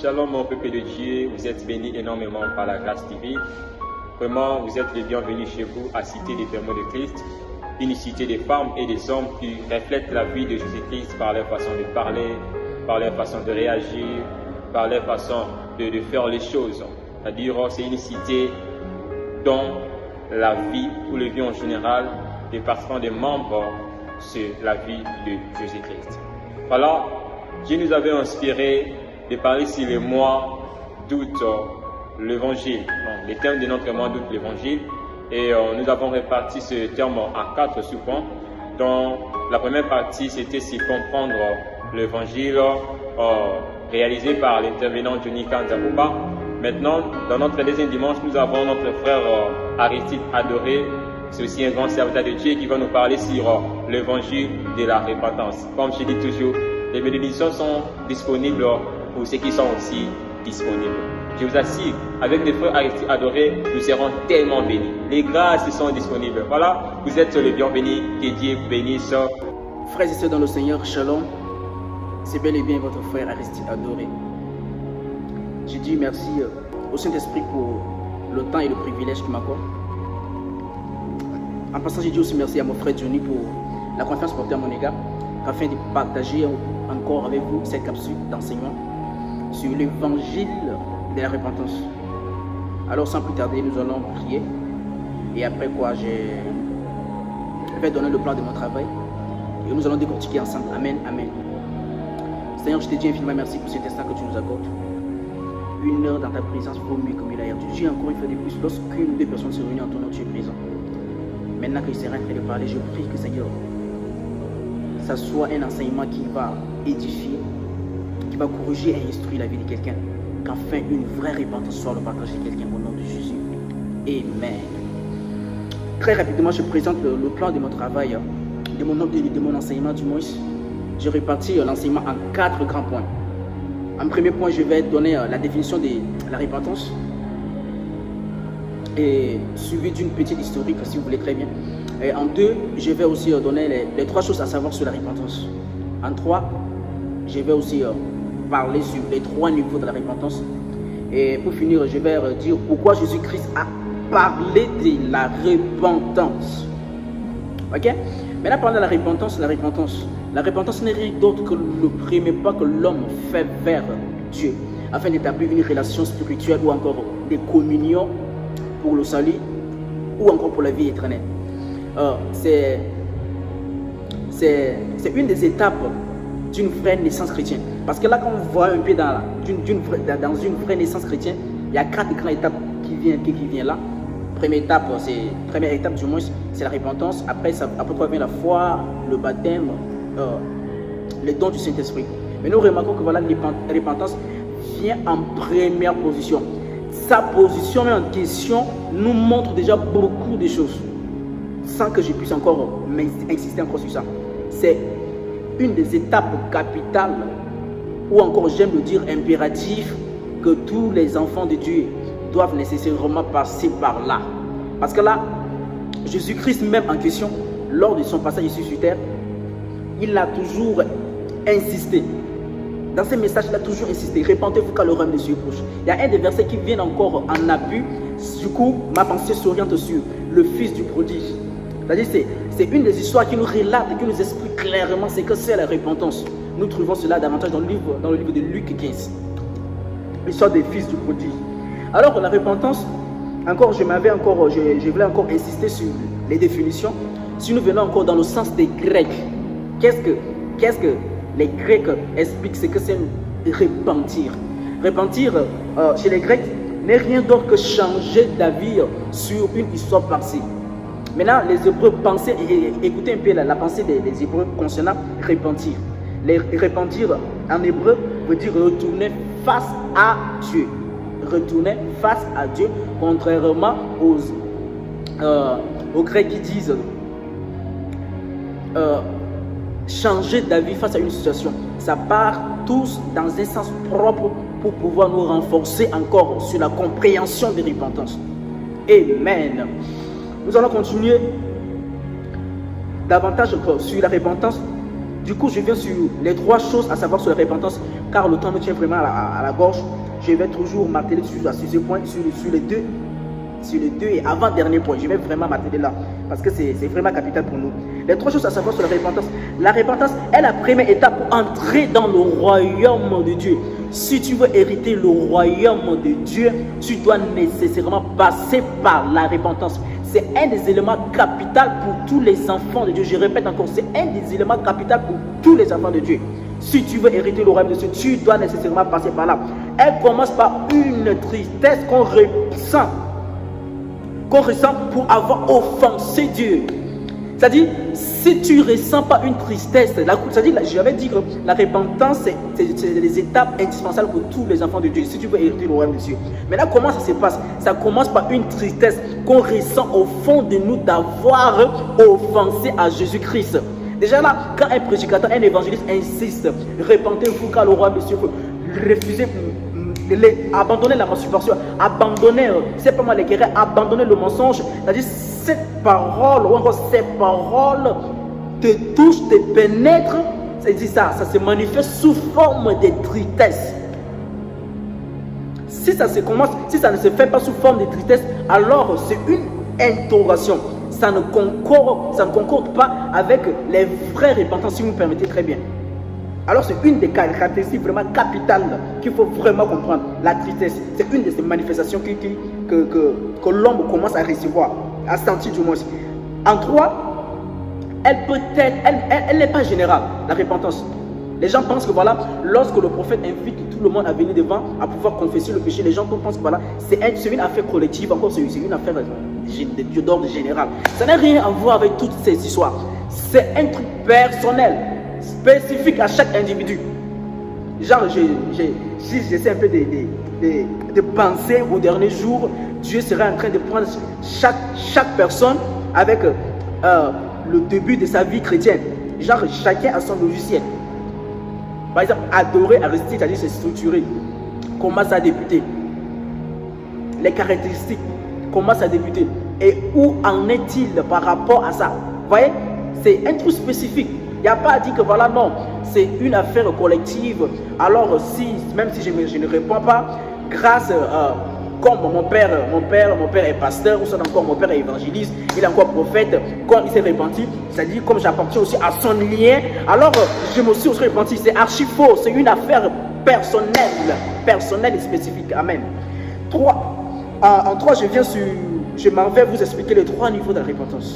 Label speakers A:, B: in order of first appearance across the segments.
A: Shalom mon peuple de Dieu, vous êtes bénis énormément par la grâce divine. Vraiment, vous êtes les bienvenus chez vous à Cité des Témoins de Christ, une cité des femmes et des hommes qui reflètent la vie de Jésus-Christ par leur façon de parler, par leur façon de réagir, par leur façon de faire les choses. C'est-à-dire, c'est une cité dont la vie ou la vie en général des participants, des membres, c'est la vie de Jésus-Christ. Voilà, Dieu nous avait inspiré de parler sur le mois d'août, l'évangile, les thèmes de notre mois d'août, l'évangile. Et nous avons réparti ce terme en 4 sous-points. Donc, la première partie, c'était sur comprendre l'évangile réalisé par l'intervenant Johnny Kanzakuba. Maintenant, dans notre deuxième dimanche, nous avons notre frère Aristide Adoré. C'est aussi un grand serviteur de Dieu qui va nous parler sur l'évangile de la repentance. Comme je dis toujours, les bénédictions sont disponibles pour ceux qui sont aussi disponibles. Je vous assure, avec les frères Aristide Adoré, nous serons tellement bénis. Les grâces sont disponibles. Voilà, vous êtes les bienvenus. Que Dieu bénisse.
B: Frères et sœurs dans le Seigneur, shalom. C'est bel et bien votre frère Aristide Adoré. Je dis merci au Saint-Esprit pour le temps et le privilège qu'il m'accorde. En passant, je dis aussi merci à mon frère Johnny pour la confiance portée à mon égard, afin de partager encore avec vous cette capsule d'enseignement sur l'évangile de la repentance. Alors sans plus tarder, nous allons prier et après quoi je vais donner le plan de mon travail et nous allons décortiquer ensemble. Amen, amen. Seigneur, je te dis infiniment merci pour cet instant que tu nous accordes. Une heure dans ta présence vaut mieux que mille ailleurs. Tu dis encore une fois de plus, lorsqu'une ou deux personnes se réunissent en ton nom, tu es présent. Maintenant que je serai en train de parler, je prie que Seigneur, ça soit un enseignement qui va édifier, qui va corriger et instruire la vie de quelqu'un, qu'enfin une vraie repentance soit le partage de quelqu'un au nom de Jésus. Amen. Très rapidement, je présente le plan de mon travail, de mon enseignement du moins. Je répartis l'enseignement en 4 grands points. En premier point, je vais donner la définition de la repentance et suivi d'une petite historique, si vous voulez très bien. Et en 2, je vais aussi donner les 3 choses à savoir sur la repentance. En 3, je vais aussi parler sur les 3 niveaux de la repentance. Et pour finir, je vais dire pourquoi Jésus-Christ a parlé de la repentance. Ok? Maintenant, parlant de la repentance n'est rien d'autre que le premier pas que l'homme fait vers Dieu afin d'établir une relation spirituelle ou encore des communions pour le salut ou encore pour la vie éternelle. C'est une des étapes d'une vraie naissance chrétienne. Parce que là, quand on voit un peu dans une vraie naissance chrétienne, il y a 4 grandes étapes qui viennent là. Première étape du moins, c'est la repentance. Après quoi vient la foi, le baptême, le don du Saint-Esprit. Mais nous remarquons que voilà, la repentance vient en première position. Sa position en question nous montre déjà beaucoup de choses, sans que je puisse encore insister encore sur ça. C'est une des étapes capitales, ou encore j'aime le dire impératif, que tous les enfants de Dieu doivent nécessairement passer par là. Parce que là, Jésus-Christ même en question, lors de son passage ici sur terre, il a toujours insisté. Dans ces messages, il a toujours insisté. Repentez-vous car le royaume de Dieu est proche. Il y a un des versets qui viennent encore en appui. Du coup, ma pensée s'oriente sur le fils du prodige. C'est-à-dire, c'est une des histoires qui nous relate, qui nous explique clairement ce que c'est la repentance. Nous trouvons cela davantage dans le livre de Luc 15. L'histoire des fils du prodige. Alors, la repentance, je voulais encore insister sur les définitions. Si nous venons encore dans le sens des Grecs, qu'est-ce que les Grecs expliquent ce que c'est repentir? Repentir, chez les Grecs, n'est rien d'autre que changer d'avis sur une histoire passée. Maintenant, les Hébreux pensaient, écoutez un peu la pensée des Hébreux concernant repentir. Repentir en hébreu veut dire retourner face à Dieu. Retourner face à Dieu, contrairement aux Grecs qui disent changer d'avis face à une situation. Ça part tous dans un sens propre pour pouvoir nous renforcer encore sur la compréhension de repentance. Amen. Nous allons continuer davantage sur la repentance Du coup, je viens sur les 3 choses à savoir sur la repentance, car le temps me tient vraiment à la gorge. Je vais toujours m'atteler sur ce point, sur les deux et avant-dernier point. Je vais vraiment m'atteler là, parce que c'est vraiment capital pour nous. Les 3 choses à savoir sur la repentance. La repentance est la première étape pour entrer dans le royaume de Dieu. Si tu veux hériter le royaume de Dieu, tu dois nécessairement passer par la repentance. C'est un des éléments capitaux pour tous les enfants de Dieu. Je répète encore, c'est un des éléments capitaux pour tous les enfants de Dieu. Si tu veux hériter le royaume de Dieu, tu dois nécessairement passer par là. Elle commence par une tristesse qu'on ressent pour avoir offensé Dieu. C'est-à-dire, si tu ne ressens pas une tristesse, c'est-à-dire, j'avais dit que la repentance, c'est les étapes indispensables pour tous les enfants de Dieu, si tu veux hériter le royaume de Dieu. Maintenant, comment ça se passe? Ça commence par une tristesse qu'on ressent au fond de nous d'avoir offensé à Jésus-Christ. Déjà là, quand un prédicateur, un évangéliste insiste, repentez-vous car le royaume de Dieu, refusez, abandonnez la masturbation, abandonnez, c'est pas moi les guerriers, abandonnez le mensonge. C'est-à-dire, cette parole, ou encore ces paroles te touchent, te pénètrent. C'est-à-dire ça se manifeste sous forme de tristesse. Si ça ne se fait pas sous forme de tristesse, alors c'est une interrogation. Ça ne concorde pas avec les vraies repentances, si vous me permettez très bien. Alors c'est une des caractéristiques vraiment capitales qu'il faut vraiment comprendre. La tristesse, c'est une de ces manifestations que l'homme commence à recevoir, à sentir du moins. En 3, elle n'est pas générale, la repentance. Les gens pensent que voilà, lorsque le prophète invite tout le monde à venir devant, à pouvoir confesser le péché, les gens pensent que voilà, c'est une affaire collective, encore c'est une affaire d'ordre général. Ça n'a rien à voir avec toutes ces histoires. C'est un truc personnel, spécifique à chaque individu. Genre, j'essaie un peu de penser au dernier jour, Dieu serait en train de prendre chaque personne avec le début de sa vie chrétienne. Genre, chacun a son logiciel. Par exemple, adorer, Aristide, c'est-à-dire se structurer. Comment ça a débuté? Les caractéristiques, comment ça a débuté? Et où en est-il par rapport à ça? Vous voyez? C'est un truc spécifique. Il n'y a pas à dire que voilà, non, c'est une affaire collective. Alors, même si je ne réponds pas, grâce, comme mon père est pasteur, ou soit encore mon père est évangéliste, il est encore prophète, quand il s'est repenti, c'est-à-dire comme j'appartiens aussi à son lien, alors je me suis aussi repenti. C'est archi faux, c'est une affaire personnelle et spécifique. Amen. 3. En 3, je m'en vais vous expliquer les 3 niveaux de la repentance.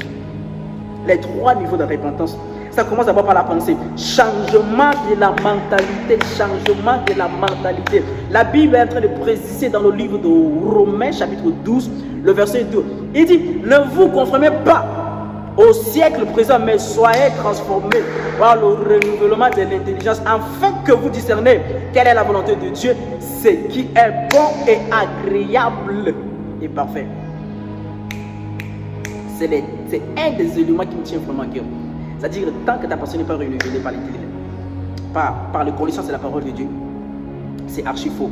B: Les 3 niveaux de la repentance. Ça commence d'abord par la pensée. Changement de la mentalité. Changement de la mentalité. La Bible est en train de préciser dans le livre de Romains, chapitre 12, le verset 2. Il dit, ne vous conformez pas au siècle présent, mais soyez transformés par le renouvellement de l'intelligence, afin que vous discerniez quelle est la volonté de Dieu, ce qui est bon et agréable et parfait. C'est un des éléments qui me tient vraiment à cœur. C'est-à-dire, tant que ta personne n'est pas renouvelée par les connaissances de la parole de Dieu, c'est archi faux.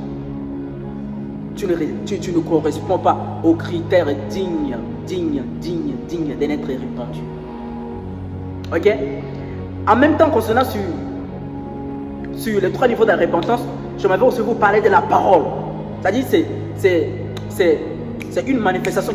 B: Tu ne corresponds pas aux critères dignes d'être répandu. Ok? En même temps, concernant sur les 3 niveaux de la repentance, je m'avais aussi vous parler de la parole. C'est-à-dire, c'est une manifestation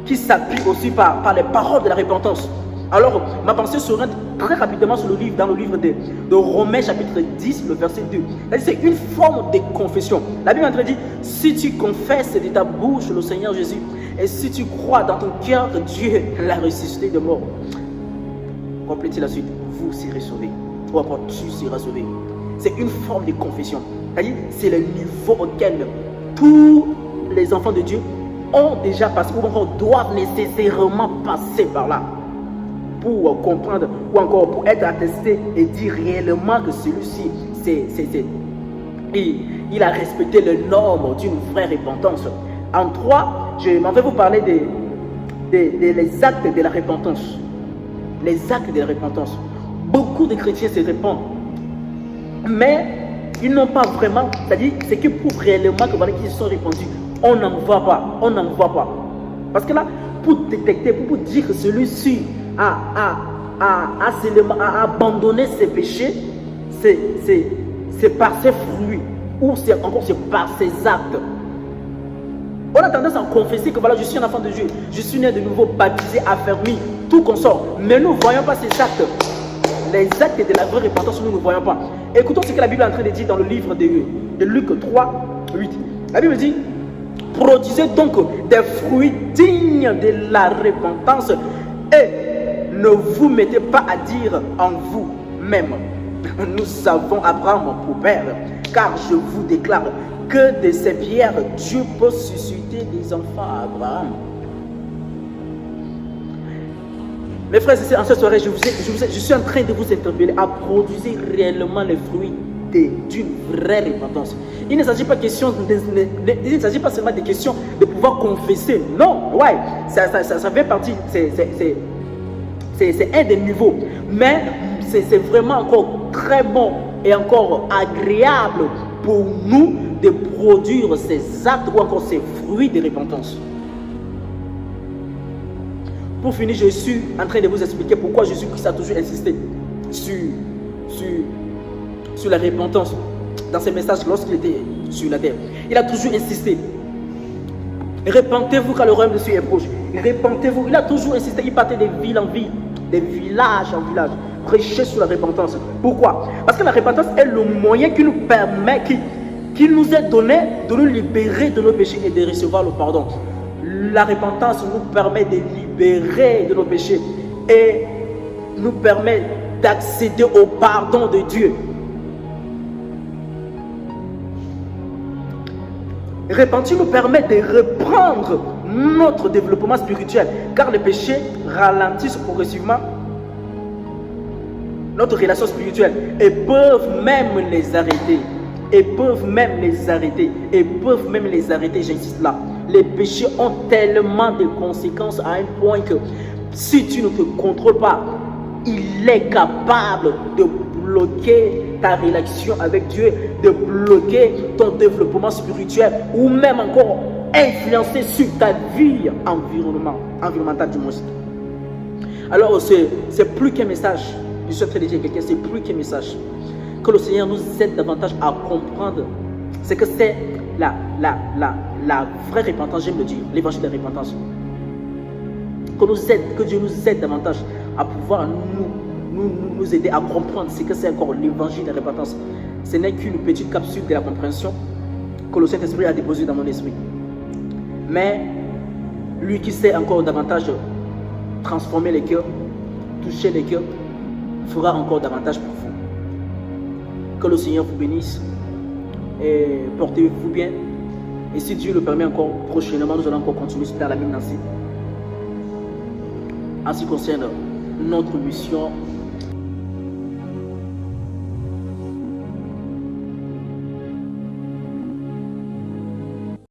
B: qui s'appuie aussi par les paroles de la repentance. Alors, ma pensée se rend très rapidement dans le livre de Romains, chapitre 10, le verset 2. C'est une forme de confession. La Bible est en train de dire, si tu confesses de ta bouche le Seigneur Jésus, et si tu crois dans ton cœur que Dieu l'a ressuscité de mort, complétez la suite, vous serez sauvés. Ou après, tu seras sauvé. C'est une forme de confession. C'est-à-dire, c'est le niveau auquel tous les enfants de Dieu ont déjà passé, ou encore doivent nécessairement passer par là, pour comprendre ou encore pour être attesté et dire réellement que celui-ci, il a respecté les normes d'une vraie repentance. En 3, je m'en vais vous parler des actes de la repentance. Les actes de la repentance. Beaucoup de chrétiens se répandent, mais ils n'ont pas vraiment, c'est-à-dire, c'est que prouve réellement que voilà, qu'ils sont répandus. On n'en voit pas. Parce que là, pour détecter, pour dire que celui-ci à abandonner ses péchés, c'est par ses fruits ou c'est par ses actes. On a tendance à confesser que voilà, je suis un enfant de Dieu, je suis né de nouveau, baptisé, affermi, tout consort. Mais nous ne voyons pas ces actes. Les actes de la vraie repentance, nous ne voyons pas. Écoutons ce que la Bible est en train de dire dans le livre de Luc 3, 8. La Bible dit: produisez donc des fruits dignes de la repentance et ne vous mettez pas à dire en vous-même: nous avons Abraham pour père, car je vous déclare que de ces pierres, Dieu peut susciter des enfants à Abraham. Mes frères et sœurs, en cette soirée, je suis en train de vous interpeller à produire réellement les fruits d'une vraie repentance. Il ne s'agit pas seulement de question de pouvoir confesser. Non, ouais, ça fait partie, c'est un des niveaux. Mais c'est vraiment encore très bon et encore agréable pour nous de produire ces actes ou encore ces fruits de repentance. Pour finir, je suis en train de vous expliquer pourquoi Jésus-Christ a toujours insisté sur la repentance dans ses messages lorsqu'il était sur la terre. Il a toujours insisté: répentez-vous car le royaume de Dieu est proche. Répentez-vous. Il a toujours insisté. Il partait de ville en ville, de village en village, prêcher sur la repentance. Pourquoi? Parce que la repentance est le moyen qui nous permet, qui nous est donné de nous libérer de nos péchés et de recevoir le pardon. La repentance nous permet de libérer de nos péchés et nous permet d'accéder au pardon de Dieu. Repentir nous permet de reprendre notre développement spirituel, car les péchés ralentissent progressivement notre relation spirituelle et peuvent même les arrêter. J'insiste là. Les péchés ont tellement de conséquences à un point que si tu ne te contrôles pas, il est capable de bloquer ta relation avec Dieu, de bloquer ton développement spirituel ou même encore influencer sur ta vie environnementale du moins. Alors c'est plus qu'un message. Je suis en train de dire à quelqu'un, c'est plus qu'un message. Que le Seigneur nous aide davantage à comprendre ce que c'est la vraie repentance, j'aime le dire, l'évangile de la repentance. Que Dieu nous aide davantage à pouvoir nous aider à comprendre ce que c'est encore l'évangile de la repentance. Ce n'est qu'une petite capsule de la compréhension que le Saint-Esprit a déposée dans mon esprit. Mais lui qui sait encore davantage transformer les cœurs, toucher les cœurs, fera encore davantage pour vous. Que le Seigneur vous bénisse et portez-vous bien. Et si Dieu le permet encore, prochainement, nous allons encore continuer sur la même lancée. En ce qui concerne notre mission